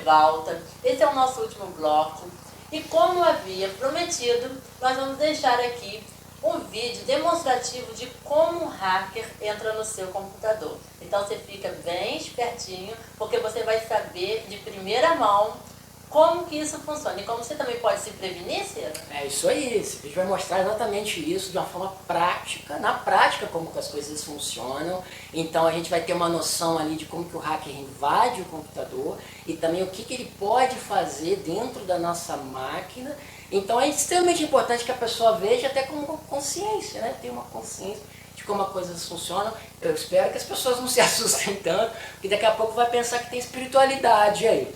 volta. Esse é o nosso último bloco. E como havia prometido, nós vamos deixar aqui um vídeo demonstrativo de como um hacker entra no seu computador. Então você fica bem espertinho, porque você vai saber de primeira mão como que isso funciona. E como você também pode se prevenir, Ciro? É isso aí, esse vídeo vai mostrar exatamente isso de uma forma prática, na prática como que as coisas funcionam. Então a gente vai ter uma noção ali de como que o hacker invade o computador e também o que ele pode fazer dentro da nossa máquina. Então é extremamente importante que a pessoa veja até com uma consciência, né? Ter uma consciência de como as coisas funcionam. Eu espero que as pessoas não se assustem tanto, porque daqui a pouco vai pensar que tem espiritualidade aí.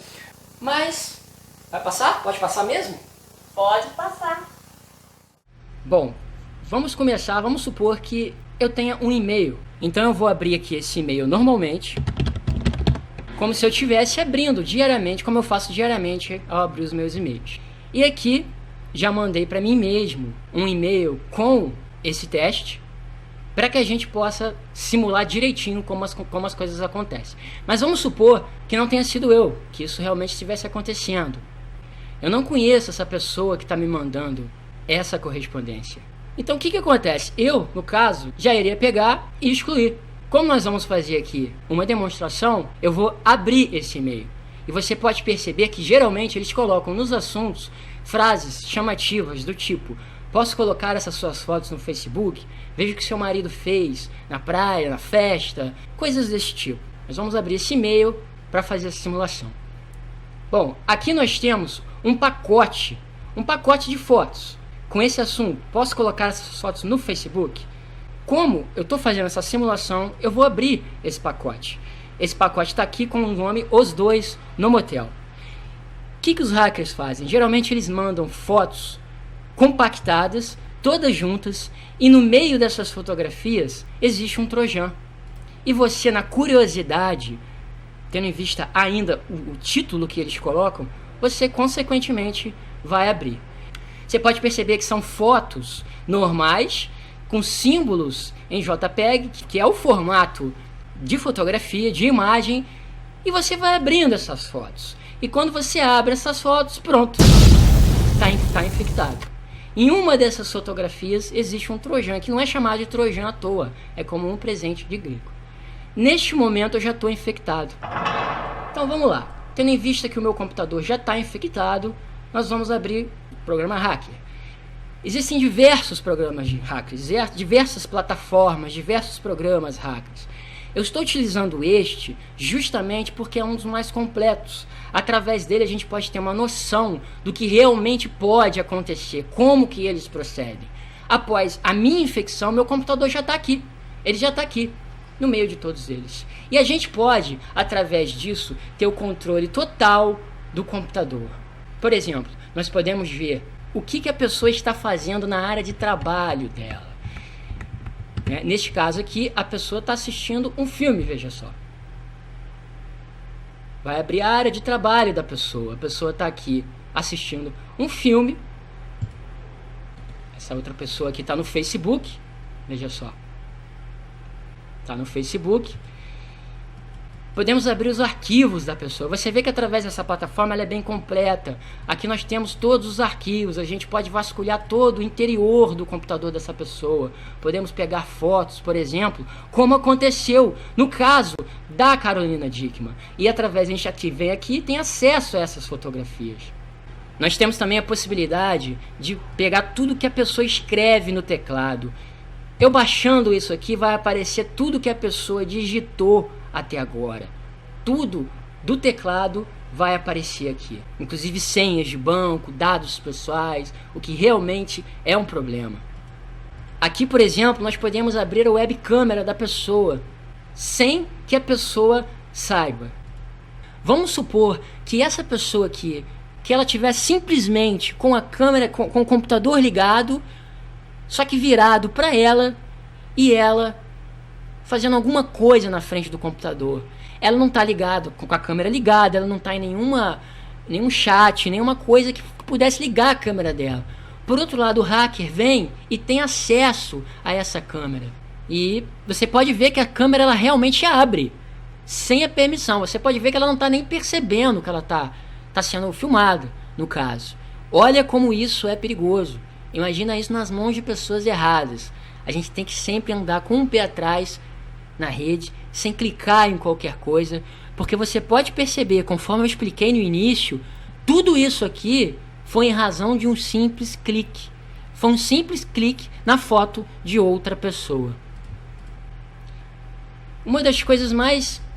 Mas vai passar? Pode passar mesmo? Pode passar. Bom, vamos começar. Vamos supor que eu tenha um e-mail. Então eu vou abrir aqui esse e-mail normalmente, como se eu estivesse abrindo diariamente, como eu faço diariamente ao abrir os meus e-mails. E aqui já mandei para mim mesmo um e-mail com esse teste, para que a gente possa simular direitinho como as coisas acontecem. Mas vamos supor que não tenha sido eu, que isso realmente estivesse acontecendo. Eu não conheço essa pessoa que está me mandando essa correspondência. Então o que acontece? Eu, no caso, já iria pegar e excluir. Como nós vamos fazer aqui uma demonstração, eu vou abrir esse e-mail. E você pode perceber que geralmente eles colocam nos assuntos frases chamativas do tipo: posso colocar essas suas fotos no Facebook? Veja o que seu marido fez na praia, na festa, coisas desse tipo. Nós vamos abrir esse e-mail para fazer a simulação. Bom, aqui nós temos um pacote de fotos com esse assunto: posso colocar essas fotos no Facebook? Como eu estou fazendo essa simulação, eu vou abrir esse pacote. Esse pacote está aqui com o nome Os Dois no Motel. O que os hackers fazem? Geralmente eles mandam fotos compactadas, todas juntas, e no meio dessas fotografias existe um trojan. E você, na curiosidade, tendo em vista ainda o título que eles colocam, você consequentemente vai abrir. Você pode perceber que são fotos normais, com símbolos em JPEG, que é o formato de fotografia, de imagem, e você vai abrindo essas fotos. E quando você abre essas fotos, pronto, está infectado. Em uma dessas fotografias existe um trojan, que não é chamado de trojan à toa, é como um presente de grego. Neste momento eu já estou infectado. Então vamos lá. Tendo em vista que o meu computador já está infectado, nós vamos abrir o programa hacker. Existem diversos programas de hackers, diversas plataformas, diversos programas hackers. Eu estou utilizando este justamente porque é um dos mais completos. Através dele a gente pode ter uma noção do que realmente pode acontecer, como que eles procedem. Após a minha infecção, meu computador já está aqui. Ele já está aqui, no meio de todos eles. E a gente pode, através disso, ter o controle total do computador. Por exemplo, nós podemos ver o que a pessoa está fazendo na área de trabalho dela. Neste caso aqui, a pessoa está assistindo um filme, veja só. Vai abrir a área de trabalho da pessoa. A pessoa está aqui assistindo um filme. Essa outra pessoa aqui está no Facebook. Veja só. Está no Facebook. Podemos abrir os arquivos da pessoa. Você vê que através dessa plataforma ela é bem completa. Aqui nós temos todos os arquivos. A gente pode vasculhar todo o interior do computador dessa pessoa. Podemos pegar fotos, por exemplo, como aconteceu no caso da Carolina Dickmann. E através, a gente vem aqui e tem acesso a essas fotografias. Nós temos também a possibilidade de pegar tudo que a pessoa escreve no teclado. Eu baixando isso aqui, vai aparecer tudo que a pessoa digitou até agora. Tudo do teclado vai aparecer aqui, inclusive senhas de banco, dados pessoais, o que realmente é um problema. Aqui, por exemplo, nós podemos abrir a webcam da pessoa sem que a pessoa saiba. Vamos supor que essa pessoa aqui, que ela tiver simplesmente com a câmera, com o computador ligado, só que virado para ela, e ela fazendo alguma coisa na frente do computador. Ela não está ligada, com a câmera ligada, ela não está em nenhum chat, nenhuma coisa que pudesse ligar a câmera dela. Por outro lado, o hacker vem e tem acesso a essa câmera. E você pode ver que a câmera ela realmente abre, sem a permissão. Você pode ver que ela não está nem percebendo que ela está sendo filmada, no caso. Olha como isso é perigoso. Imagina isso nas mãos de pessoas erradas. A gente tem que sempre andar com um pé atrás na rede, sem clicar em qualquer coisa, porque você pode perceber, conforme eu expliquei no início, tudo isso aqui foi em razão de um simples clique. Foi um simples clique na foto de outra pessoa. Uma das coisas mais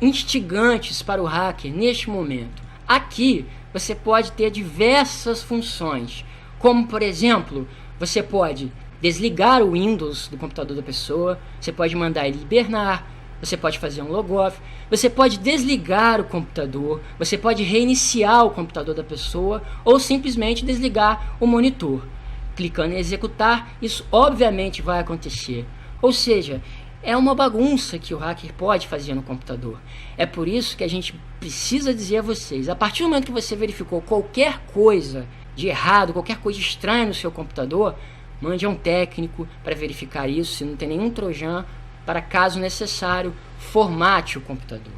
instigantes para o hacker neste momento. Aqui você pode ter diversas funções, como por exemplo, você pode desligar o Windows do computador da pessoa, você pode mandar ele hibernar, você pode fazer um logoff, você pode desligar o computador, você pode reiniciar o computador da pessoa ou simplesmente desligar o monitor. Clicando em executar, isso obviamente vai acontecer. Ou seja, é uma bagunça que o hacker pode fazer no computador. É por isso que a gente precisa dizer a vocês, a partir do momento que você verificou qualquer coisa de errado, qualquer coisa estranha no seu computador, mande a um técnico para verificar isso, se não tem nenhum trojan, para caso necessário, formate o computador.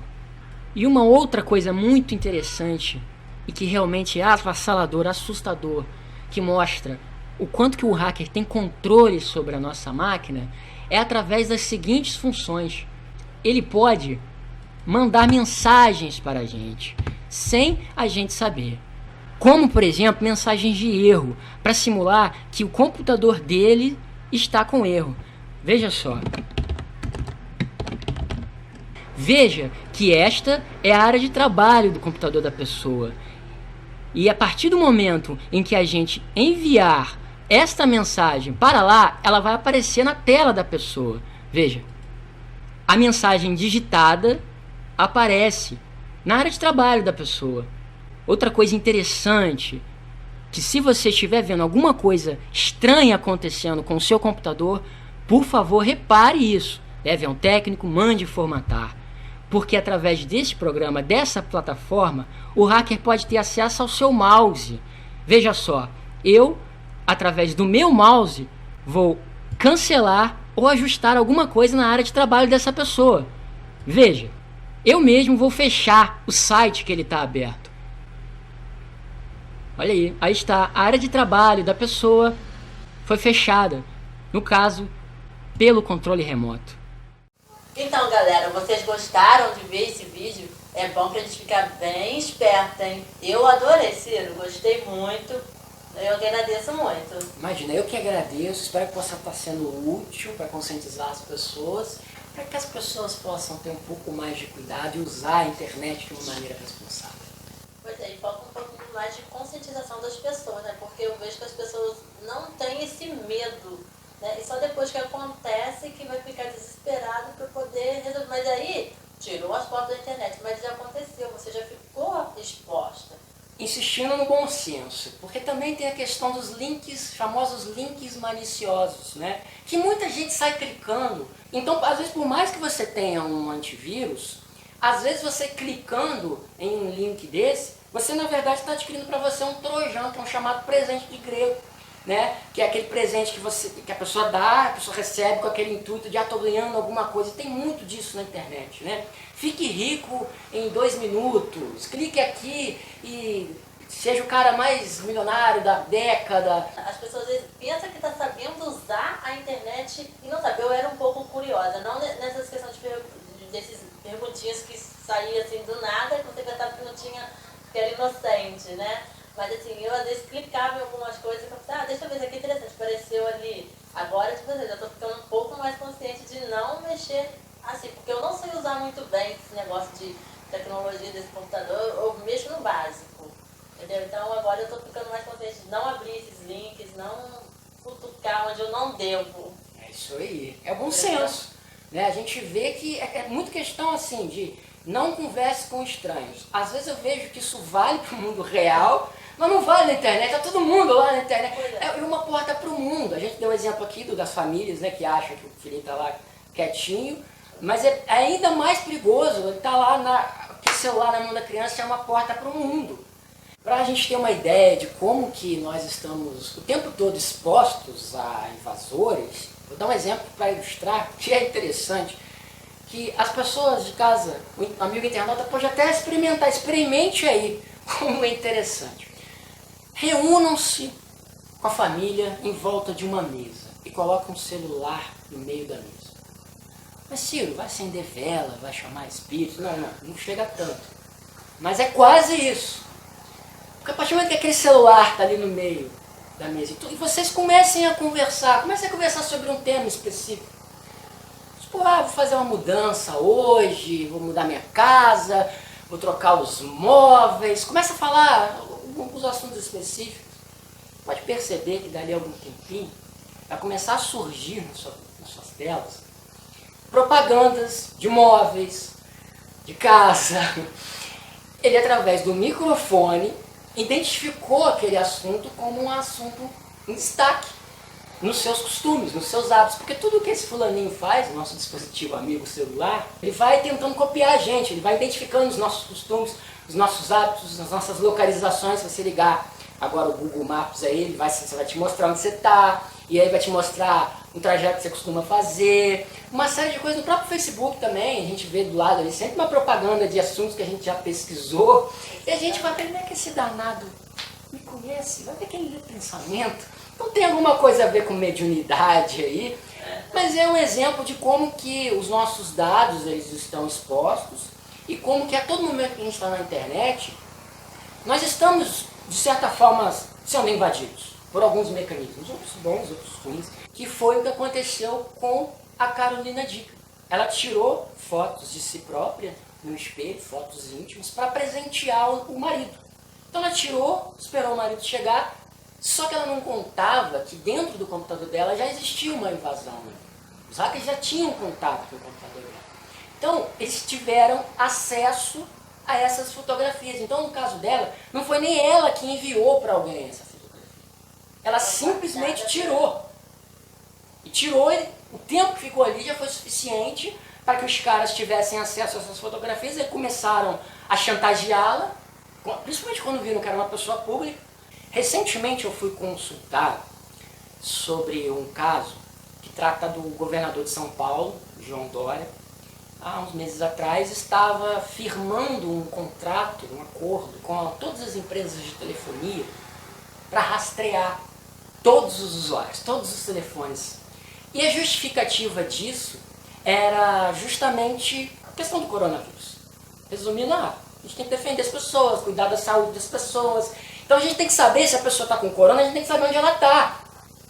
E uma outra coisa muito interessante, e que realmente é avassalador, assustador, que mostra o quanto que o hacker tem controle sobre a nossa máquina, é através das seguintes funções. Ele pode mandar mensagens para a gente, sem a gente saber. Como, por exemplo, mensagens de erro, para simular que o computador dele está com erro. Veja só. Veja que esta é a área de trabalho do computador da pessoa. E a partir do momento em que a gente enviar esta mensagem para lá, ela vai aparecer na tela da pessoa. Veja, a mensagem digitada aparece na área de trabalho da pessoa. Outra coisa interessante, que se você estiver vendo alguma coisa estranha acontecendo com o seu computador, por favor, repare isso. Leve a um técnico, mande formatar. Porque através desse programa, dessa plataforma, o hacker pode ter acesso ao seu mouse. Veja só, eu, através do meu mouse, vou cancelar ou ajustar alguma coisa na área de trabalho dessa pessoa. Veja, eu mesmo vou fechar o site que ele está aberto. Olha aí está, a área de trabalho da pessoa foi fechada, no caso, pelo controle remoto. Então, galera, vocês gostaram de ver esse vídeo? É bom pra gente ficar bem esperto, hein? Eu adorei, Ciro, gostei muito. Eu agradeço muito. Imagina, eu que agradeço, espero que possa estar sendo útil para conscientizar as pessoas, para que as pessoas possam ter um pouco mais de cuidado e usar a internet de uma maneira responsável. Pois é, e falta um pouquinho mais de conscientização das pessoas, né? Porque eu vejo que as pessoas não têm esse medo, né? E só depois que acontece que vai ficar desesperado para poder resolver. Mas aí, tirou as fotos da internet, mas já aconteceu, você já ficou exposta. Insistindo no bom senso, porque também tem a questão dos links, famosos links maliciosos, né? Que muita gente sai clicando. Então, às vezes, por mais que você tenha um antivírus, às vezes você clicando em um link desse, você na verdade está adquirindo para você um trojan, que é um chamado presente de grego, né? Que é aquele presente que a pessoa dá, a pessoa recebe com aquele intuito de estou ganhando alguma coisa. Tem muito disso na internet, né? Fique rico em 2 minutos, clique aqui e seja o cara mais milionário da década. As pessoas às vezes pensam que está sabendo usar a internet e não sabe. Eu era um pouco curiosa, não nessas questões desses perguntinhas que saíam assim do nada, que você pensava que não tinha, que era inocente, né? Mas assim, eu às vezes clicava em algumas coisas e falava, deixa eu ver, isso aqui é interessante, apareceu ali. Agora, tipo assim, eu estou ficando um pouco mais consciente de não mexer assim, porque eu não sei usar muito bem esse negócio de tecnologia desse computador, eu mexo no básico, entendeu? Então agora eu estou ficando mais consciente de não abrir esses links, não futucar onde eu não devo. É isso aí, é bom senso, né? A gente vê que é muito questão assim de não converse com estranhos. Às vezes eu vejo que isso vale para o mundo real, mas não vale na internet, tá todo mundo lá na internet. É uma porta para o mundo. A gente deu um exemplo aqui das famílias, né, que acham que o filho está lá quietinho, mas é ainda mais perigoso, ele está lá, que o celular na mão da criança é uma porta para o mundo. Para a gente ter uma ideia de como que nós estamos o tempo todo expostos a invasores, vou dar um exemplo para ilustrar, que é interessante, que que as pessoas de casa, o amigo internauta pode até experimentar, experimente aí como é interessante. Reúnam-se com a família em volta de uma mesa e coloquem um celular no meio da mesa. Mas Ciro, vai acender vela, vai chamar espírito? Não chega tanto. Mas é quase isso. Porque a partir do momento que aquele celular está ali no meio da mesa e vocês comecem a conversar sobre um tema específico. Tipo, vou fazer uma mudança hoje, vou mudar minha casa, vou trocar os móveis. Começa a falar alguns assuntos específicos. Pode perceber que dali a algum tempinho vai começar a surgir nas suas telas propagandas de móveis, de casa. Ele, através do microfone, identificou aquele assunto como um assunto em destaque nos seus costumes, nos seus hábitos. Porque tudo que esse fulaninho faz, nosso dispositivo amigo celular, ele vai tentando copiar a gente, ele vai identificando os nossos costumes, os nossos hábitos, as nossas localizações. Se você ligar agora o Google Maps aí, você vai te mostrar onde você está, e aí vai te mostrar um trajeto que você costuma fazer, uma série de coisas. No próprio Facebook também, a gente vê do lado ali sempre uma propaganda de assuntos que a gente já pesquisou, e a gente vai ver, como é que esse danado me conhece? Vai ver quem lê pensamento. Não tem alguma coisa a ver com mediunidade aí, mas é um exemplo de como que os nossos dados eles estão expostos, e como que a todo momento que a gente está na internet, nós estamos, de certa forma, sendo invadidos por alguns mecanismos, outros bons, outros ruins, que foi o que aconteceu com a Carolina Dickman. Ela tirou fotos de si própria no espelho, fotos íntimas, para presentear o marido. Então ela tirou, esperou o marido chegar, só que ela não contava que dentro do computador dela já existia uma invasão. Os hackers já tinham contato com o computador dela. Então, eles tiveram acesso a essas fotografias. Então, no caso dela, não foi nem ela que enviou para alguém essa fotografia. Ela simplesmente tirou. E tirou, o tempo que ficou ali já foi suficiente para que os caras tivessem acesso a essas fotografias e começaram a chantageá-la, principalmente quando viram que era uma pessoa pública. Recentemente eu fui consultar sobre um caso que trata do governador de São Paulo, João Dória. Há uns meses atrás estava firmando um contrato, um acordo com todas as empresas de telefonia para rastrear todos os usuários, todos os telefones. E a justificativa disso era justamente a questão do coronavírus. Resumindo, a gente tem que defender as pessoas, cuidar da saúde das pessoas. Então a gente tem que saber se a pessoa está com corona, a gente tem que saber onde ela está.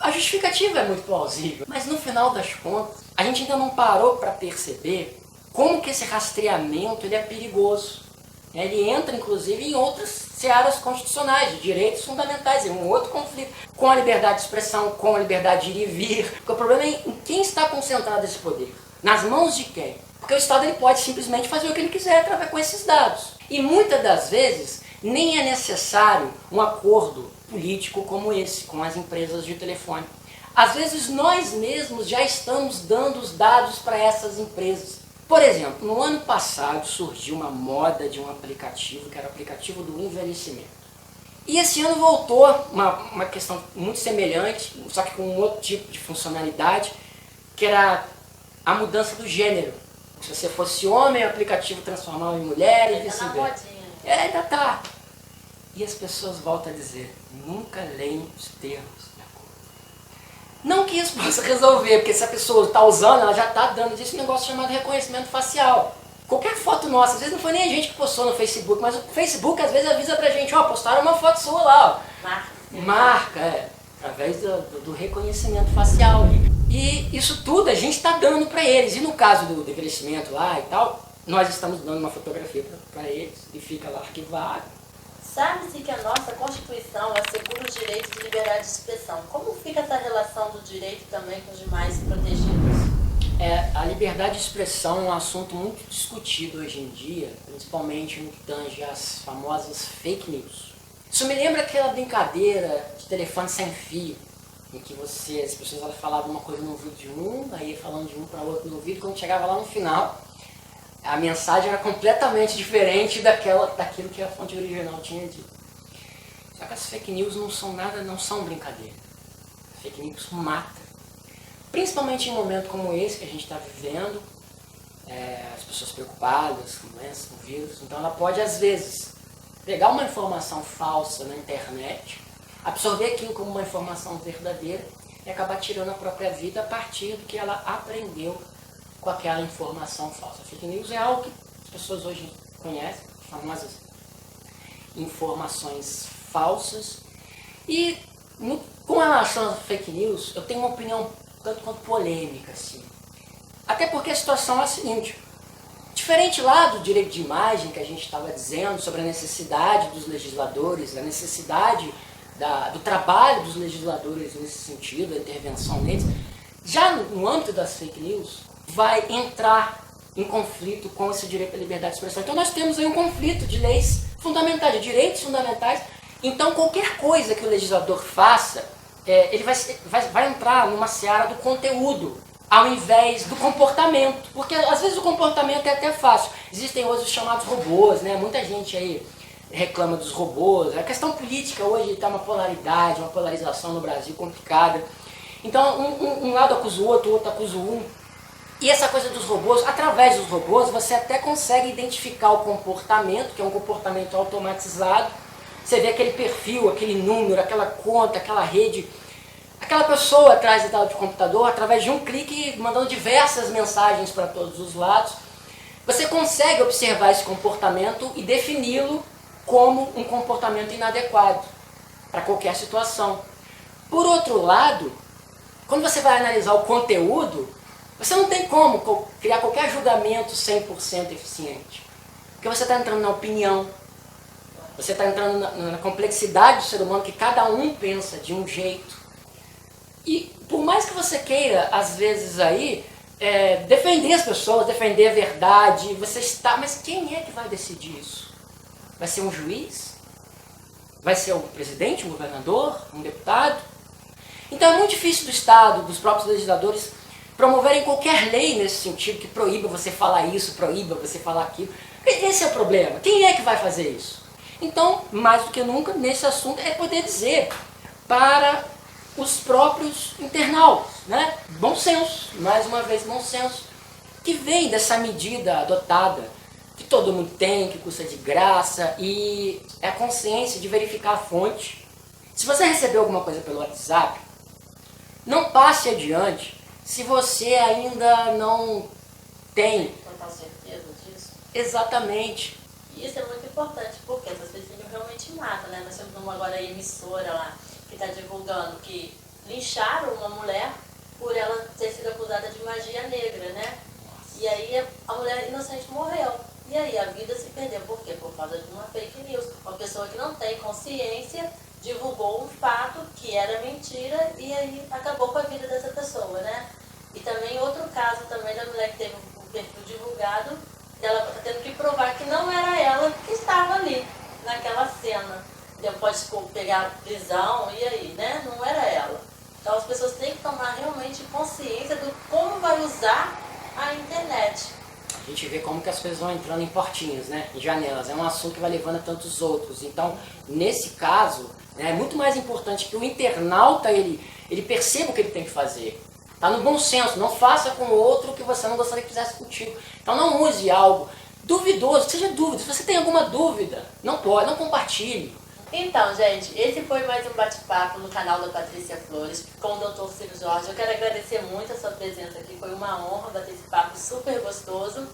A justificativa é muito plausível, mas no final das contas, a gente ainda não parou para perceber como que esse rastreamento ele é perigoso. Ele entra, inclusive, em outras searas constitucionais, de direitos fundamentais, em um outro conflito, com a liberdade de expressão, com a liberdade de ir e vir. Porque o problema é em quem está concentrado esse poder. Nas mãos de quem? Porque o Estado ele pode simplesmente fazer o que ele quiser através com esses dados. E muitas das vezes, nem é necessário um acordo político como esse, com as empresas de telefone. Às vezes, nós mesmos já estamos dando os dados para essas empresas. Por exemplo, no ano passado surgiu uma moda de um aplicativo, que era o aplicativo do envelhecimento. E esse ano voltou uma questão muito semelhante, só que com um outro tipo de funcionalidade, que era a mudança do gênero. Se você fosse homem, o aplicativo transformava em mulher e vice-versa. Ainda tá. E as pessoas voltam a dizer, nunca leem os termos. Não que isso possa resolver, porque se a pessoa está usando, ela já está dando disso um negócio chamado reconhecimento facial. Qualquer foto nossa, às vezes não foi nem a gente que postou no Facebook, mas o Facebook às vezes avisa pra gente, postaram uma foto sua lá. Marca, através do reconhecimento facial. E isso tudo a gente está dando para eles. E no caso do envelhecimento lá e tal, nós estamos dando uma fotografia para eles e fica lá arquivado. Sabe-se que a nossa Constituição assegura os direitos de liberdade de expressão. Como fica essa relação do direito também com os demais protegidos? A liberdade de expressão é um assunto muito discutido hoje em dia, principalmente no que tange às famosas fake news. Isso me lembra aquela brincadeira de telefone sem fio, em que as pessoas falavam uma coisa no ouvido de um, aí falando de um para outro no ouvido, quando chegava lá no final, a mensagem era completamente diferente daquilo que a fonte original tinha dito. Só que as fake news não são brincadeira. Fake news mata. Principalmente em um momento como esse que a gente está vivendo, as pessoas preocupadas com doenças, com vírus. Então ela pode, às vezes, pegar uma informação falsa na internet, absorver aquilo como uma informação verdadeira e acabar tirando a própria vida a partir do que ela aprendeu com aquela informação falsa. Fake news é algo que as pessoas hoje conhecem, famosas informações falsas. E com relação às fake news, eu tenho uma opinião tanto quanto polêmica, assim. Até porque a situação é a seguinte: diferente lá do direito de imagem que a gente estava dizendo sobre a necessidade dos legisladores, a necessidade do trabalho dos legisladores nesse sentido, a intervenção neles, já no âmbito das fake news, vai entrar em conflito com esse direito à liberdade de expressão. Então nós temos aí um conflito de leis fundamentais, de direitos fundamentais. Então qualquer coisa que o legislador faça, ele vai entrar numa seara do conteúdo, ao invés do comportamento. Porque às vezes o comportamento é até fácil. Existem hoje os chamados robôs, né? Muita gente aí reclama dos robôs. A questão política hoje está uma polaridade, uma polarização no Brasil complicada. Então um lado acusa o outro acusa um. E essa coisa dos robôs, através dos robôs, você até consegue identificar o comportamento, que é um comportamento automatizado. Você vê aquele perfil, aquele número, aquela conta, aquela rede, aquela pessoa atrás da tela de computador, através de um clique, mandando diversas mensagens para todos os lados. Você consegue observar esse comportamento e defini-lo como um comportamento inadequado para qualquer situação. Por outro lado, quando você vai analisar o conteúdo, você não tem como criar qualquer julgamento 100% eficiente. Porque você está entrando na opinião, você está entrando na complexidade do ser humano, que cada um pensa de um jeito. E por mais que você queira, às vezes aí, defender as pessoas, defender a verdade, você está... Mas quem é que vai decidir isso? Vai ser um juiz? Vai ser um presidente, um governador, um deputado? Então é muito difícil do Estado, dos próprios legisladores, promoverem qualquer lei nesse sentido, que proíba você falar isso, proíba você falar aquilo. Esse é o problema. Quem é que vai fazer isso? Então, mais do que nunca, nesse assunto, é poder dizer para os próprios internautas, né? Bom senso, mais uma vez bom senso, que vem dessa medida adotada, que todo mundo tem, que custa de graça, e é a consciência de verificar a fonte. Se você recebeu alguma coisa pelo WhatsApp, não passe adiante se você ainda não tem... Não tem certeza disso? Exatamente. E isso é muito importante, porque essas pessoas realmente matam, né? Nós temos uma agora emissora lá, que está divulgando que lincharam uma mulher por ela ter sido acusada de magia negra, né? E aí a mulher inocente morreu. E aí a vida se perdeu. Por quê? Por causa de uma fake news. Uma pessoa que não tem consciência divulgou um fato que era mentira e aí acabou com a vida dessa pessoa, né? E também outro caso também da mulher que teve um perfil divulgado, ela tendo que provar que não era ela que estava ali, naquela cena. Pode pegar prisão, e aí, né? Não era ela. Então as pessoas têm que tomar realmente consciência do como vai usar a internet. A gente vê como que as coisas vão entrando em portinhas, né? Em janelas. É um assunto que vai levando a tantos outros. Então, nesse caso, é muito mais importante que o internauta ele perceba o que ele tem que fazer. Tá no bom senso, não faça com o outro o que você não gostaria que fizesse contigo. Então não use algo duvidoso, seja dúvida. Se você tem alguma dúvida, não compartilhe. Então, gente, esse foi mais um bate-papo no canal da Patrícia Flores com o Dr. Ciro Jorge. Eu quero agradecer muito a sua presença aqui, foi uma honra bater esse papo super gostoso.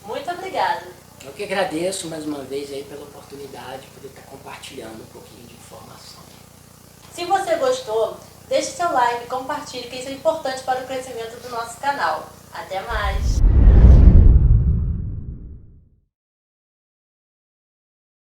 Muito obrigada. Eu que agradeço mais uma vez aí pela oportunidade de poder estar compartilhando um pouquinho de informação. Se você gostou, deixe seu like, compartilhe, que isso é importante para o crescimento do nosso canal. Até mais!